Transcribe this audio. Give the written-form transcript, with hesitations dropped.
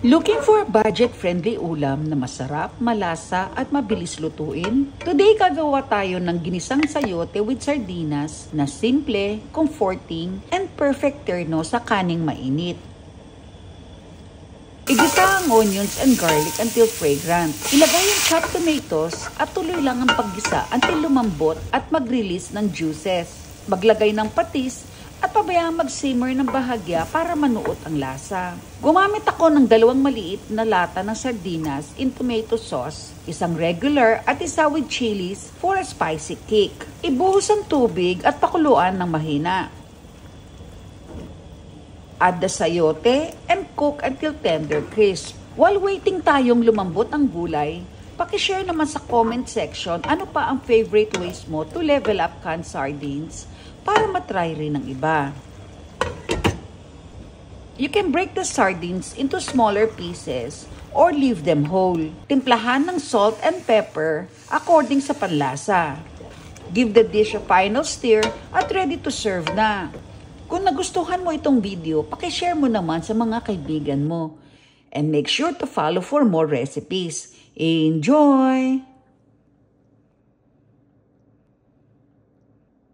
Looking for a budget-friendly ulam na masarap, malasa at mabilis lutuin? Today, gagawa tayo ng ginisang sayote with sardinas na simple, comforting, and perfect terno sa kaning mainit. Igisa ang onions and garlic until fragrant. Ilagay ang chopped tomatoes at tuloy lang ang paggisa until lumambot at mag-release ng juices. Maglagay ng patis at pabayaan mag-simmer ng bahagya para manuot ang lasa. Gumamit ako ng 2 maliit na lata ng sardinas in tomato sauce, isang regular at isa with chilies for a spicy kick. Ibuhos ang tubig at pakuluan ng mahina. Add the sayote and cook until tender crisp. While waiting tayong lumambot ang gulay, pakishare naman sa comment section ano pa ang favorite ways mo to level up canned sardines para matry rin ng iba. You can break the sardines into smaller pieces or leave them whole. Timplahan ng salt and pepper according sa panlasa. Give the dish a final stir at ready to serve na. Kung nagustuhan mo itong video, pakishare mo naman sa mga kaibigan mo. And make sure to follow for more recipes. Enjoy!